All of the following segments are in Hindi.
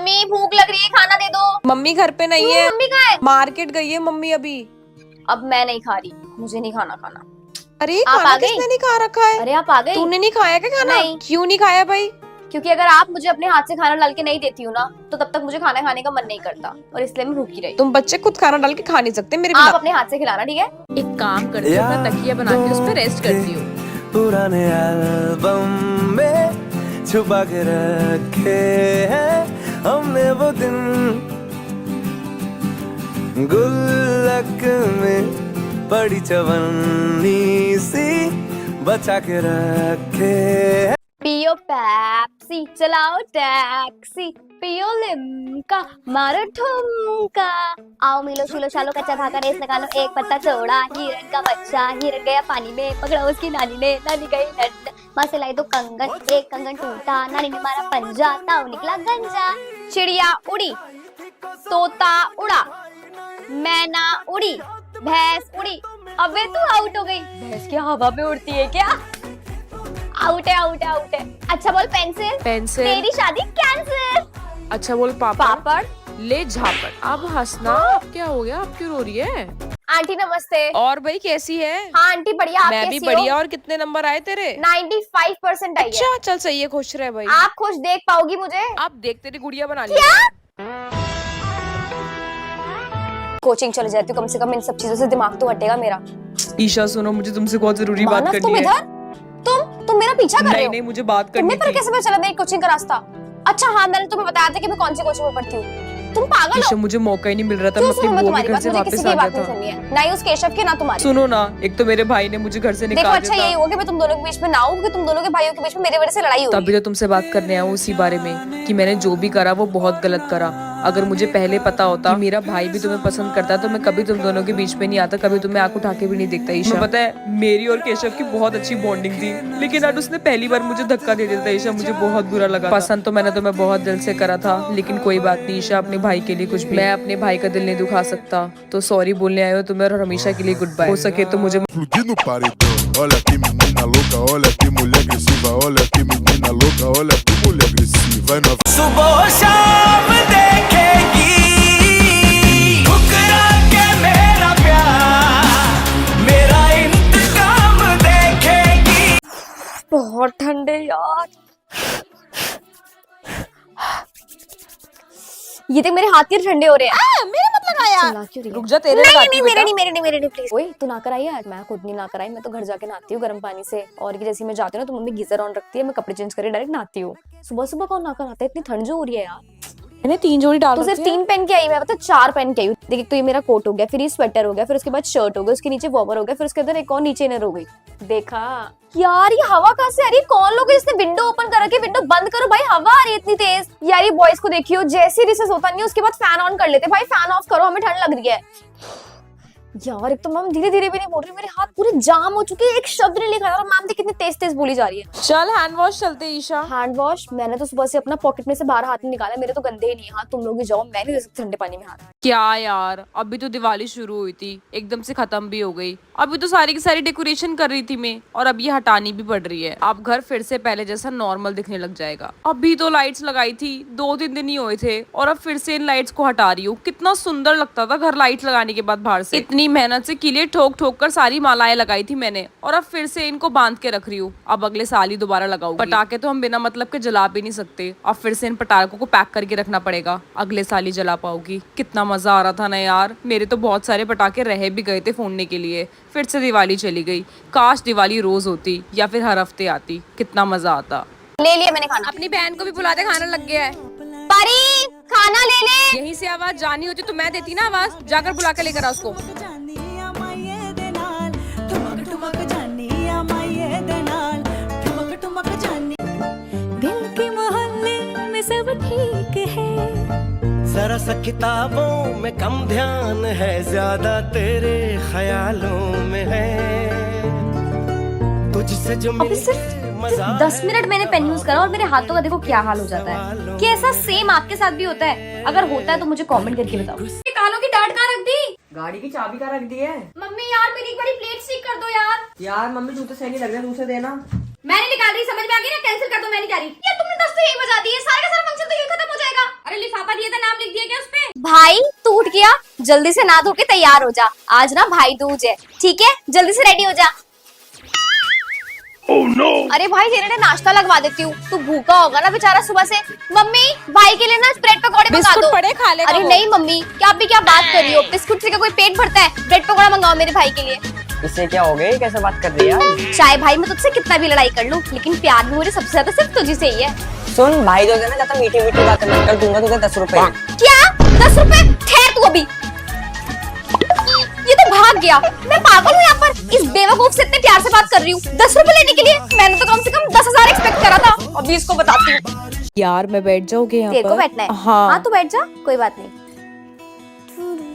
मम्मी भूख लग रही है, खाना दे दो। मम्मी घर पे नहीं है। मम्मी कहाँ है? मार्केट गई है मम्मी अभी। अब मैं नहीं खा रही, मुझे नहीं खाना खाना। अरे आप खाना आ गई? किसने नहीं खा रखा है? अरे आप आ गई? तूने नहीं खाया क्या खाना? नहीं। क्यों नहीं खाया भाई? क्योंकि अगर आप मुझे अपने हाथ से खाना डाल के नहीं देती हूँ ना, तो तब तक मुझे खाना खाने का मन नहीं करता, और इसलिए मैं भूखी रही। तुम बच्चे खुद खाना डाल के खा नहीं सकते मेरे आप बिना। अपने हाथ से खिलाना, ठीक है? एक काम करती हूँ, अपना तकिया बना के उस पे रेस्ट करती हूँ। पुराने एल्बम में छुपा के रखे हैं हमने वो दिन, गुल्लक में पड़ी चवन्नी सी बचा के रखे हैं। पियो पेप्सी, चलाओ टैक्सी, पियो लिम्का, मारो ठुमका। आओ मिलो शिलो शालो कच्चा भागा रेस निकालो, एक पत्ता छोड़ा हिरन का बच्चा, हिरन गया पानी में, पकड़ा उसकी नानी ने, नानी गई लंदन, माँ से लाई दो कंगन, एक कंगन टूटा, नानी ने मारा पंजा, ताऊ निकला गंजा। चिड़िया उड़ी, तोता उड़ा, मैना उड़ी, भैंस उड़ी। अबे तू आउट हो गई। भैंस क्या हवा में उड़ती है क्या? आउट है, आउट है, आउट है। अच्छा बोल पेंसिल। पेंसिल। तेरी शादी कैंसिल। अच्छा बोल पापड़। पापड़। ले झापड़। अब हंसना, अब क्या हो गया? अब क्यों रो रही है? आंटी नमस्ते। और भाई कैसी है? हाँ आंटी बढ़िया, आप मैं भी कैसी हो? बढ़िया। और कितने नंबर आए तेरे? 95% आई है। अच्छा चल सही है, खुश रहे भाई। आप खुश देख पाओगी मुझे? आप देख तेरी गुड़िया बना ली। क्या? कोचिंग चले जाती हूँ, कम से कम इन सब चीजों से दिमाग तो हटेगा मेरा। ईशा सुनो, मुझे तुमसे बहुत जरूरी बात मानव, करनी तुम है। इधर? तुम मेरा पीछा कर रहे नहीं हो? नहीं, मुझे बात करनी तुम्हें पर थी। कैसे पता चला मेरी कोचिंग का रास्ता? अच्छा हाँ, मैंने तुम्हें बताया था कि मैं कौन सी कोचिंग में पढ़ती हूँ। तुम पागल ईशा हो? मुझे मौका ही नहीं मिल रहा था। क्यों मैं अपनी सुनूं मैं बुआ के तुम्हारी घर बात? से मुझे वापस किसी आ की गया बात नहीं था। सुननी है, ना ही उस केशव की ना तुम्हारी। सुनो ना, एक तो मेरे भाई ने मुझे घर से देखो निकाल अच्छा दिया यही था। हो कि मैं तुम दोनों के बीच में ना हूँ, क्योंकि तुम दोनों के भाइयों के बीच में मेरे वजह से लड़ाई हुई। तभी तो तुमसे बात करने आया हूँ उसी बारे में कि मैंने जो भी करा वो बहुत गलत करा। अगर मुझे पहले पता होता कि मेरा भाई भी तुम्हें पसंद करता तो मैं कभी तुम दोनों के बीच में नहीं आता, कभी तुम्हें आंख उठा के भी नहीं देखता। ईशा पता है, मेरी और केशव की बहुत अच्छी बॉन्डिंग थी, लेकिन आज उसने पहली बार मुझे धक्का दे दिया था। ईशा मुझे बहुत बुरा लगा। पसंद तो मैंने तुम्हें बहुत दिल से करा था, लेकिन कोई बात नहीं ईशा, अपने भाई के लिए कुछ भी। मैं अपने भाई का दिल नहीं दुखा सकता, तो सॉरी बोलने आए हो तुम्हें, और हमेशा के लिए गुड बाय। हो सके तो मुझे Explodir no paredão. Olha que menina louca, olha que mulher agressiva, olha que menina louca, olha que mulher agressiva. É nova. सुबह शाम देखेगी ठुकरा के मेरा प्यार, मेरा इंतकाम देखेगी। बहुत ठंडे यार। ये देख मेरे हाथ के ठंडे हो रहे हैं। मेरे मत लगाया। चिल्ला क्यों रही है? रुक जा, तेरे नहीं लगाती नहीं, हूँ मेरे बेटा। नहीं, मेरे नहीं, मेरे नहीं, प्लीज। ओए तू ना कराई आज। मैं खुद नहीं ना कराई, मैं तो घर जाके नहाती हूँ गर्म पानी से। और ये जैसे मैं जाती हूँ ना तो मम्मी गीजर ऑन रखती है, मैं कपड़े चेंज करके डायरेक्ट नहाती हूँ। सुबह सुबह कौन नहा कर आता है? इतनी ठंड जो हो रही है यार। मैंने 3 जोड़ी डाल तो सिर्फ रखी है। 3 पहन के आई, मैं पता 4 पहन के आई हूँ। देखिए तो ये मेरा कोट हो गया, फिर ये स्वेटर हो गया, फिर उसके बाद शर्ट हो गया, उसके नीचे वॉवर हो गया, फिर उसके अंदर एक और नीचे इनर हो गई। देखा यार, ये हवा कहाँ से आ रही है? कौन लोग इसने विंडो ओपन कर रखी है? विंडो बंद करो भाई, हवा आ रही है इतनी तेज। यार ये बॉयज को देखियो, जैसे रिसेस होता नहीं है उसके बाद फैन ऑन कर लेते। भाई फैन ऑफ करो, हमें ठंड लग रही है। यार एक तो मैम धीरे धीरे भी नहीं बोल रही, मेरे हाथ पूरे जाम हो चुके हैं, एक शब्द नहीं लिखा। और मैम देख कितनी तेज तेज बोली जा रही है। चल हैंड वॉश चलते ईशा। हैंड वॉश मैंने तो सुबह से अपना पॉकेट में से बाहर हाथ नहीं निकाला, मेरे तो गंदे ही नहीं है हाथ। तुम लोग ही जाओ, मैं नहीं दे सकती ठंडे पानी में हाथ। क्या यार, अभी तो दिवाली शुरू हुई थी, एकदम से खत्म भी हो गई। अभी तो सारी की सारी डेकोरेशन कर रही थी मैं, और अब ये हटानी भी पड़ रही है। अब घर फिर से पहले जैसा नॉर्मल दिखने लग जाएगा। अभी तो लाइट्स लगाई थी, 2-3 दिन ही हुए थे, और अब फिर से इन लाइट्स को हटा रही हूँ। कितना सुंदर लगता था घर लाइट लगाने के बाद बाहर से। इतनी मेहनत से किले ठोक ठोक कर सारी मालाएं लगाई थी मैंने, और अब फिर से इनको बांध के रख रही हूँ। अब अगले साल ही दोबारा लगाऊंगी। पटाखे तो हम बिना मतलब के जला भी नहीं सकते, अब फिर से इन पटाखों को पैक करके रखना पड़ेगा, अगले साल ही जला पाऊंगी। कितना मजा आ रहा था ना यार, मेरे तो बहुत सारे पटाखे रह भी गए थे फोड़ने के लिए। फिर से दिवाली चली गई। काश दिवाली रोज होती या फिर हर हफ्ते आती, कितना मजा आता। ले लिया मैंने खाना। अपनी बहन को भी बुला दे, खाना लग गया है। परी खाना ले ले। यहीं से आवाज जानी होती तो मैं देती ना आवाज, जाकर बुला के लेकर आ उसको। दिल के मोहल्ले में सब ठीक है, जरा सा किताबों में कम ध्यान है, ज्यादा तेरे ख्यालों में है, तुझसे जो अभी सिर्फ 10 मिनट मैंने पेन यूज करा और मेरे हाथों का देखो क्या हाल हो जाता है। क्या ऐसा सेम आपके साथ भी होता है? अगर होता है तो मुझे कमेंट करके बताओ। ये कालों की डांट कहाँ रख दी? गाड़ी की चाबी कहाँ रख दी है? मम्मी यार मेरी एक बारी प्लेट ठीक कर दो यार। यार मम्मी जूते सही नहीं लग रहे, दूसरे देना। मैं नहीं निकाल रही, समझ में आ गई ना? कैंसिल कर दो, मैं नहीं जा रही। यार तुमने 10 तो यही बजा दिए, सारा का सारा फंक्शन तो यही खत्म हो जाएगा। अरे लिफाफा पापा दिया था, नाम लिख दिया क्या उस पे? भाई तू उठ गया, जल्दी से नहा धो के तैयार हो जा, आज ना भाई दूज है, ठीक है? जल्दी से रेडी हो जा। Oh no! अरे भाई तेरे लिए नाश्ता लगवा देती हूँ, तू भूखा होगा ना बेचारा सुबह से। मम्मी भाई के लिए ना ब्रेड पकौड़े मंगा दो। पड़े खा लेगा अरे वो। नहीं मम्मी, क्या आप भी क्या बात कर रही हो? बिस्कुट से क्या कोई पेट भरता है? ब्रेड पकौड़ा मंगाओ मेरे भाई के लिए। इससे क्या हो गई, कैसे बात कर रही है? चाहे भाई मैं तुझसे कितना भी लड़ाई कर लूं, लेकिन प्यार भी मुझे सबसे ज्यादा सिर्फ तुझे से ही है। सुन, भाई जो है ना, ज्यादा मीठी मीठी बातें मत कर, दूंगा तुझे 10 रुपए। क्या 10 रुपए? ठहर तू अभी, ये तो भाग गया। मैं पागल हूँ यहाँ पर, इस बेवकूफ से इतने प्यार से बात कर रही हूँ 10 रुपए लेने के लिए। मैंने तो कम से कम 10,000 एक्सपेक्ट करा था। अभी इसको बताती हूँ। यार मैं बैठ जाओगे यहाँ तेरे को पर? बैठना है? हाँ। हाँ तू बैठ जा, कोई बात नहीं।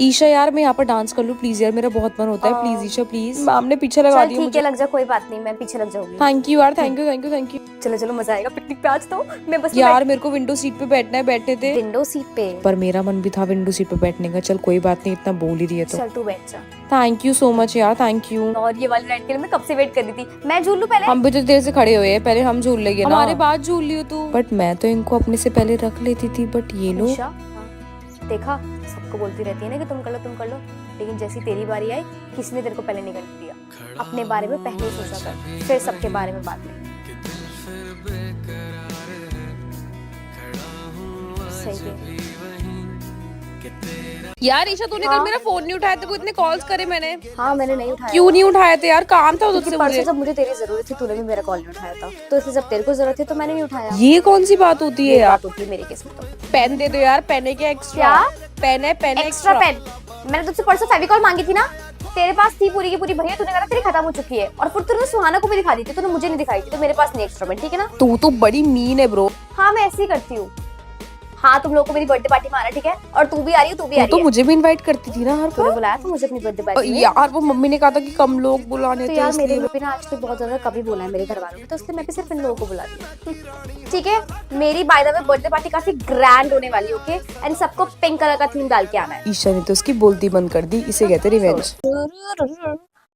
ईशा यार मैं यहाँ पर डांस कर लूँ प्लीज यार, मेरा बहुत मन होता है। प्लीज ईशा प्लीज, मैम ने पीछे लगा चल दिया ठीक है, मुझे। लग जा, कोई बात नहीं, मैं पीछे लग जाऊंगी। थैंक यू यार, thank you thank you thank you. चलो चलो, मजा आएगा पिकनिक पे आज तो। मैं बस यार मेरे को विंडो सीट पे बैठना है, बैठे थे विंडो सीट पे। पर मेरा मन भी था विंडो सीट पे बैठने का। चल कोई बात नहीं, इतना बोल ही रही है तो। चल तू बैठ जा। थैंक यू सो मच यार, थैंक यू। और ये वाली राइड के लिए मैं कब से वेट कर रही थी। मैं झूल लूं पहले? हम भी तो देर से खड़े हुए हैं, पहले हम झूल लेंगे ना। हमारे बाद झूल लियो तू। बट मैं तो इनको अपने से पहले रख लेती थी, बट ये लोग। ईशा, देखा सबको बोलती रहती है ना कि तुम कर लो, लेकिन जैसी तेरी बारी आई किसी ने तेरे को पहले नहीं करने दिया। अपने बारे में पहले ही सोचा कर, फिर सबके बारे में बाद में। सही है। यार ईशा तूने कल मेरा फोन नहीं उठाया था, वो इतने कॉल्स करे मैंने। हाँ मैंने नहीं उठाया। क्यों नहीं उठाए थे यार? काम था क्योंकि तुझसे परसों मुझे। जब मुझे तेरी जरूरत थी तूने भी मेरा कॉल नहीं उठाया था, तो इसलिए जब तेरे को जरूरत थी तो मैंने नहीं उठाया। ये कौन सी बात होती है ये यार? बात होती है मेरे केस में तो। पेन दे दो यार, पेन है क्या एक्स्ट्रा? क्या? पेन है, पेन एक्स्ट्रा पेन? मैंने तुझसे परसों फेविकॉल मांगी थी ना, तेरे पास थी पूरी की पूरी भैया, तूने कहा तेरी खत्म हो चुकी है। और फिर तूने सुहाना को भी दिखा दी थी, तूने मुझे नहीं दिखाई थी, तो मेरे पास नहीं एक्स्ट्रा पेन, ठीक है ना? तू तो बड़ी मीन है ब्रो। हाँ मैं ऐसे ही करती हूँ। हाँ तुम लोगों को मेरी बर्थडे पार्टी में आना, ठीक है? और तू भी आ रही है, तू भी आ रही तो है। मुझे भी इनवाइट करती थी ना हर तूने बार। बुलाया था मुझे अपनी बर्थडे पार्टी में? यार वो मम्मी ने कहा था कि कम लोग बुलाने तो थे यार मेरे इसलिए। भी ना आज तक बहुत ज्यादा कभी बोला है मेरे घर वालों ने, तो इसलिए मैं भी सिर्फ इन लोगों को बुला दी। ठीक है, मेरी by the way birthday party काफी ग्रैंड होने वाली है, ओके? एंड सबको पिंक कलर का थीम डाल के आना है। ईशा ने तो उसकी बोलती बंद कर दी, इसे कहते रिवेंज।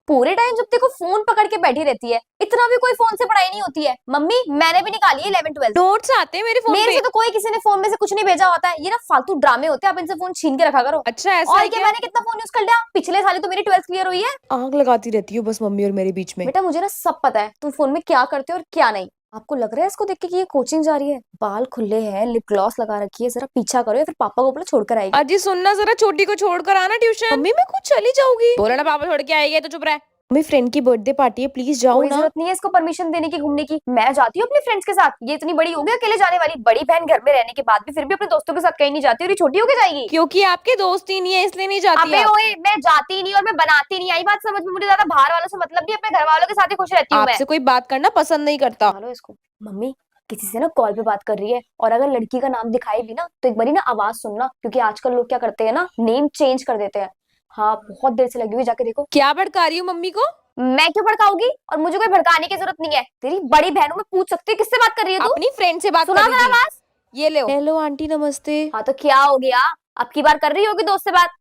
पूरे टाइम जब देखो फोन पकड़ के बैठी रहती है, इतना भी कोई फोन से पढ़ाई नहीं होती है। मम्मी मैंने भी निकाली है 11-12 नोट्स आते हैं मेरे फोन मेरे पे। से तो कोई किसी ने फोन में से कुछ नहीं भेजा होता है। ये ना फालतू ड्रामे होते हैं, आप इनसे फोन छीन के रखा करो। अच्छा ऐसा और है क्या, क्या? मैंने कितना फोन यूज कर लिया पिछले साल, तो मेरी 12th क्लियर हुई है। आग लगाती रहती हो बस मम्मी और मेरे बीच में। बेटा मुझे ना सब पता है तुम फोन में क्या करते हो और क्या नहीं। आपको लग रहा है इसको देख के कि ये कोचिंग जा रही है? बाल खुले हैं, लिप ग्लॉस लगा रखी है, जरा पीछा करो या फिर पापा को बोलो छोड़कर आएगी। अजी सुनना, जरा छोटी को छोड़कर आना ट्यूशन। मम्मी मैं खुद चली जाऊंगी। बोला ना पापा छोड़ के आएंगे तो चुप रह। मेरी फ्रेंड की बर्थडे पार्टी है, प्लीज जाओ कोई ना। जरूरत नहीं है इसको परमिशन देने की घूमने की। मैं जाती हूँ अपने फ्रेंड्स के साथ, ये इतनी बड़ी हो गई अकेले जाने वाली। बड़ी बहन घर में रहने के बाद भी फिर भी अपने दोस्तों के साथ कहीं नहीं जाती, और ये छोटी होके जाएगी। क्योंकि आपके दोस्त ही नहीं है इसलिए नहीं जाती अबे आप। ओए, मैं जाती नहीं और मैं बनाती नहीं, आई बात समझ में? मुझे ज्यादा बाहर वालों से मतलब नहीं, अपने घर वालों के साथ ही खुश रहती हूँ मैं। आपसे कोई बात करना पसंद नहीं करता। हेलो इसको। मम्मी किसी से ना कॉल पे बात कर रही है, और अगर लड़की का नाम दिखाई भी ना तो एक बारी ना आवाज सुनना, क्योंकि आजकल लोग क्या करते हैं ना, नेम चेंज कर देते हैं। हाँ बहुत देर से लगी हुई, जाके देखो। क्या भड़का रही हो मम्मी को? मैं क्यों भड़काऊंगी? और मुझे कोई भड़काने की जरूरत नहीं है। तेरी बड़ी बहनों में पूछ सकती है किससे बात कर रही है तू? अपनी फ्रेंड से बात सुना कर मेरा रही थी। आवाज? ये लो। हेलो आंटी नमस्ते। हाँ तो क्या हो गया, अब की बार कर रही होगी दोस्त से बात?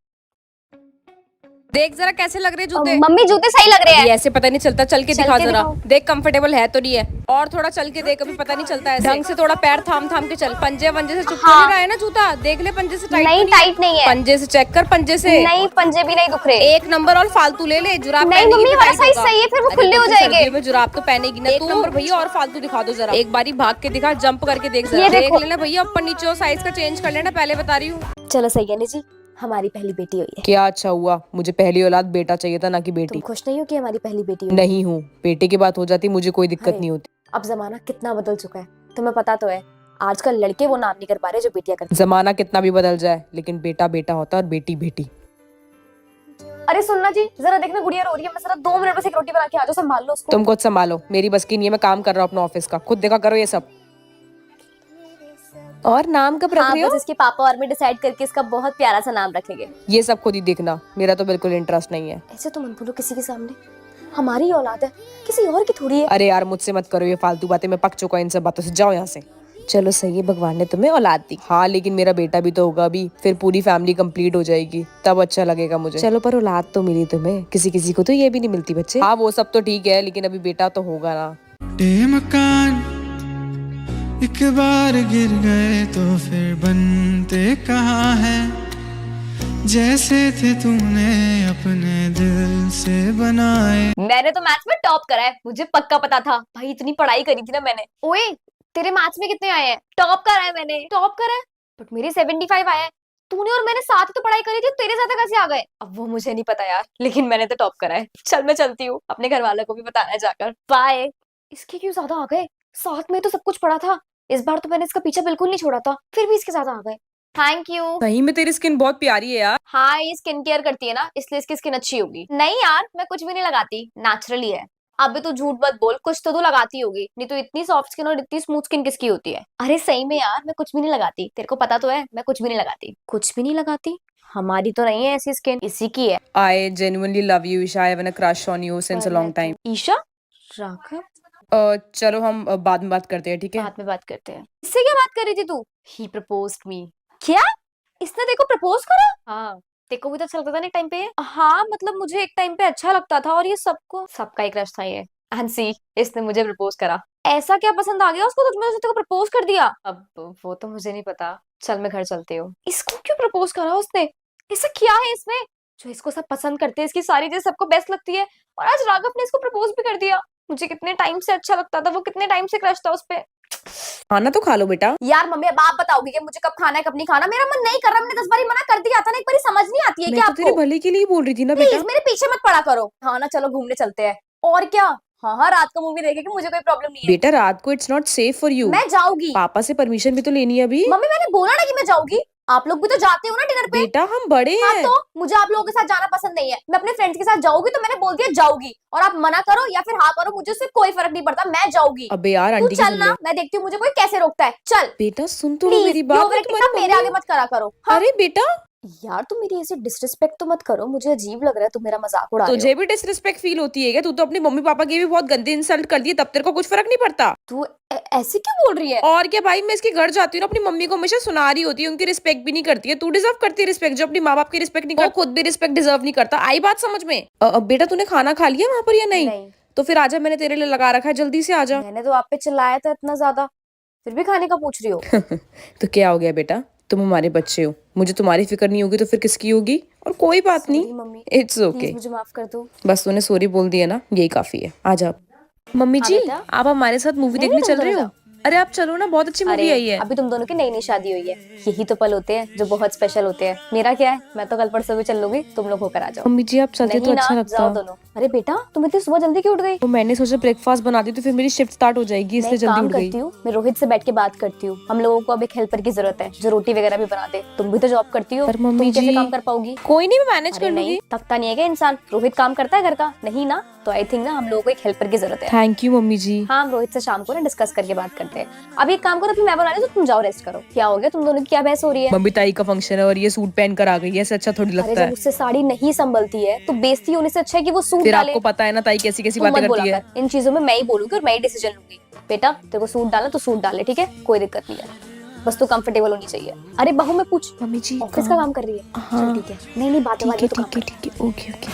देख जरा कैसे लग रहे जूते। मम्मी जूते सही लग रहे हैं। ये ऐसे पता नहीं चलता, चल के चल दिखा के जरा। दिखाओ। देख कंफर्टेबल है तो नहीं है। और थोड़ा चल के देख, अभी पता नहीं चलता है। ढंग से थोड़ा पैर थाम थाम के चल। पंजे वंजे से चुप तो नहीं रहा है ना जूता? देख ले पंजे से टाइट नहीं टाइट नहीं है। पंजे से चेक कर, पंजे से। नहीं पंजे भी नहीं दुख रहे। एक नंबर और फालतू ले ले। जुराब नहीं पहनेगी मम्मी तो वाला टाइट साइज होगा। सही है, फिर वो अरे खुले हो तुम जाएंगे। सर्दियों में जुराब तो पहनेगी ना एक नंबर भैया। और फालतू दिखा दो जरा, एक बारी भाग के दिखा, जंप करके देख जरा। ये देख देखो। लेना भैया, ऊपर नीचे और साइज का चेंज कर लेना, पहले बता रही हूँ। चलो सही है जी, हमारी पहली बेटी हुई है। क्या अच्छा हुआ, मुझे पहली औलाद बेटा चाहिए था ना कि तुम बेटी। खुश नहीं हो कि हमारी पहली बेटी हुई? नहीं हूँ, बेटे की बात हो जाती मुझे कोई दिक्कत अरे, नहीं होती। अब जमाना कितना बदल चुका है, तुम्हें पता तो है। आजकल लड़के वो नाम नहीं कर पा रहे जो बेटियां करते। जमाना कितना भी बदल जाए, लेकिन बेटा बेटा होता है और बेटी बेटी। अरे सुनना जी, जरा देखना गुड़िया रो रही है, मैं जरा 2 मिनट बस एक रोटी बना के आ जाओ, संभाल लो उसको। तुम खुद संभालो, मेरी बस की नहीं है। मैं काम कर रहा हूँ अपना ऑफिस का, खुद देखा करो ये सब। और नाम कब रख हाँ रही हो? बस इसके पापा और मैं डिसाइड करके इसका बहुत प्यारा सा नाम रखेंगे। ये सब खुद ही देखना, मेरा तो बिल्कुल इंटरेस्ट नहीं है। ऐसे तो मत बोलो किसी के सामने, हमारी ही औलाद है, किसी और की थोड़ी है। अरे यार मुझसे मत करो ये फालतू बातें, मैं पक चुका इन सब बातों से। जाओ यहाँ से। चलो सही है, भगवान ने तुम्हें औलाद दी। हाँ लेकिन मेरा बेटा भी तो होगा अभी, फिर पूरी फैमिली कंप्लीट हो जाएगी, तब अच्छा लगेगा मुझे। चलो पर औलाद तो मिली तुम्हें, किसी किसी को तो ये भी नहीं मिलती बच्चे। हाँ वो सब तो ठीक है, लेकिन अभी बेटा तो होगा ना। मकान एक बार गिर गए तो फिर बनते कहाँ हैं, जैसे थे तुमने अपने दिल से बनाए। मैंने तो मैथ्स में टॉप करा है, मुझे पक्का पता था भाई, इतनी पढ़ाई करी थी ना मैंने। ओए तेरे मैथ्स में कितने आए हैं? टॉप करा है मैंने, टॉप करा है, बट मेरे 75 आए हैं। तूने और मैंने साथ ही तो पढ़ाई करी थी, तेरे ज्यादा कैसे आ गए? अब वो मुझे नहीं पता यार, लेकिन मैंने तो टॉप करा है। चल मैं चलती हूँ, अपने घर वालों को भी बताना है जाकर। बाय। इसके क्यों ज्यादा आ गए? साथ में तो सब कुछ पढ़ा था, इस बार तो मैंने इसका पीछा बिल्कुल नहीं छोड़ा था, फिर भी इसके ज्यादा आ गए। Thank you. सही में तेरी स्किन बहुत प्यारी है यार। हाँ ये स्किन केयर करती है ना, इसलिए इसकी स्किन अच्छी होगी। नहीं यार मैं कुछ भी नहीं लगाती, नेचुरली है। अबे तू झूठ मत बोल, कुछ तो तू लगाती होगी, नहीं तो इतनी सॉफ्ट स्किन और इतनी स्मूथ स्किन किसकी होती है? अरे सही में यार मैं कुछ भी नहीं लगाती, तेरे को पता तो है मैं कुछ भी नहीं लगाती। कुछ भी नहीं लगाती? हमारी तो नहीं है ऐसी स्किन, इसी की है। I genuinely love you, Isha. I have a crush on you since a long time. Isha? Raghav? चलो हम बाद में बात करते हैं, ठीक है? बाद में बात करते हैं। इससे क्या बात कर रही थी तू? He proposed me. क्या? इसने देखो प्रपोज करा? हाँ। देखो भी तो अच्छा लगता था ना एक टाइम पे। हाँ मतलब मुझे एक टाइम पे अच्छा लगता था, और ये सबका एक क्रश था ये। एंड सी, इसने मुझे प्रपोज करा। ऐसा क्या पसंद आ गया उसको तुझमें, उसने तेरे को प्रपोज कर दिया? अब वो तो मुझे नहीं पता, चल मैं घर चलती हूँ। इसको क्यों प्रपोज करा उसने? ऐसा क्या है इसमें जो इसको सब पसंद करते हैं, इसकी सारी चीजें सबको बेस्ट लगती है, और आज राघव ने इसको प्रपोज भी कर दिया। मुझे कितने टाइम से अच्छा लगता था वो, कितने टाइम से क्रश था उस पे। खाना तो खा लो बेटा। यार मम्मी अब आप बताओगी कि मुझे कब खाना है कब नहीं खाना? मेरा मन नहीं कर रहा, मैंने 10 बार मना कर दिया था ना, एक बार समझ नहीं आती है मैं क्या तो तेरे आपको? भले के लिए बोल रही थी ना प्लीज बेटा। मेरे पीछे मत पड़ा करो। हाँ ना चलो घूमने चलते हैं, और क्या? हाँ हाँ रात को मूवी देखेंगे, मुझे कोई प्रॉब्लम नहीं है। बेटा रात को it's not safe for you. मैं जाऊंगी। पापा से परमिशन भी तो लेनी है अभी। मम्मी मैंने बोला ना कि मैं जाऊंगी, आप लोग भी तो जाते हो ना डिनर पे। बेटा हम बड़े हाँ हैं। तो मुझे आप लोगों के साथ जाना पसंद नहीं है, मैं अपने फ्रेंड्स के साथ जाऊंगी, तो मैंने बोल दिया जाऊंगी, और आप मना करो या फिर हाँ करो, मुझे उससे कोई फर्क नहीं पड़ता, मैं जाऊंगी। अबे यार तू आंटी की चल सुन ना, ले। मैं देखती हूँ मुझे कोई कैसे रोकता है। चल बेटा सुन तो लो प्लीज, मेरी बात। मैं तुम्हारी मेरे आगे मम्मी- मत करा करो। हाँ? अरे बेटा यार तुम मेरी ऐसी डिसरिस्पेक्ट तो मत करो, मुझे अजीब लग रहा है, तुम मेरा मजाक उड़ा रहे तुझे भी डिसरिस्पेक्ट फील होती है क्या? तू तो अपने मम्मी पापा की भी बहुत गंदी इंसल्ट कर दी, तब तेरे को कुछ फर्क नहीं पड़ता। हो। तू ऐसे क्यों बोल रही है? और क्या भाई, मैं इसके घर जाती हूँ ना, अपनी मम्मी को हमेशा सुना रही होती है, उनकी रिस्पेक्ट भी नहीं करती है। तू डिजर्व करती है रिस्पेक्ट, जो अपनी माँ बाप की रिस्पेक्ट नहीं करता, खुद भी रिस्पेक्ट डिजर्व नहीं करता। आई बात समझ में? बेटा तूने खाना खा लिया वहां पर या नहीं? तो फिर आजा, मैंने तेरे लिए लगा रखा है, जल्दी से आजा। मैंने तो आप पे चिल्लाया था इतना ज्यादा, फिर भी खाने का पूछ रही हो। तो क्या हो गया बेटा, तुम हमारे बच्चे हो, मुझे तुम्हारी फिक्र नहीं होगी तो फिर किसकी होगी? और कोई बात नहीं, मम्मी इट्स ओके। मुझे माफ कर दो। बस तूने सॉरी बोल दिया ना, यही काफी है। आजा। मम्मी जी बेटा। आप हमारे साथ मूवी नहीं, देखने तुम चल रहे चले हो? अरे आप चलो ना, बहुत अच्छी मूवी आई है। अभी तुम दोनों की नई नई शादी हुई है, यही तो पल होते हैं जो बहुत स्पेशल होते हैं। मेरा क्या है, मैं तो कल परसों भी चल लूंगी, तुम लोग होकर आ जाओ। मम्मी जी आप चलते तो नहीं अच्छा ना, लगता। जाओ दोनों। अरे बेटा तुम इतनी सुबह जल्दी क्यों उठ गई? तो मैंने सोचा ब्रेकफास्ट बना दी तो फिर मेरी शिफ्ट स्टार्ट हो जाएगी, मैं इसलिए एक जल्दी काम उठ गई। करती हूँ, मैं रोहित से बैठ के बात करती हूँ, हम लोगों को अब एक हेल्पर की जरूरत है जो रोटी वगैरह भी बना दे। तुम भी तो जॉब करती हो, पर मम्मी तुम कैसे जी- काम कर पाओगी? कोई नहीं, मैं मैनेज अरे कर नहीं, लूंगी। थकता नहीं है क्या इंसान? रोहित काम करता है घर का? नहीं ना, तो आई थिंक ना हम लोगों को एक हेल्पर की जरूरत है। थैंक यू मम्मी जी। हाँ हम रोहित से शाम को ना डिस्कस करके बात करते हैं। अभी एक काम करो, अभी मैं बना रही हूँ, तो तुम जाओ रेस्ट करो। क्या हो गया, तुम दोनों की क्या बहस हो रही है? मम्मी ताई का फंक्शन है और ये सूट पहन कर आ गई है, ऐसे अच्छा थोड़ी अरे लगता जब है। उससे साड़ी नहीं संभलती है तो बेइज्जती होने से अच्छा है कि वो सूट फिर डाले। आपको पता है ना ताई कैसी कैसी तुम मत बातें बोला करती है। कर, इन चीजों में मैं ही बोलूंगी और मैं ही डिसीजन लूंगी। बेटा तेरे को सूट डालना तो सूट डाले, ठीक है, कोई दिक्कत नहीं है, बस तू कंफर्टेबल होनी चाहिए। अरे बहू में पूछ, मम्मी जी ऑफिस का काम कर रही है? हाँ। चल ठीक है, नहीं नहीं बातें ठीक वाली है तो काम ठीक है ठीक है, ओके ओके।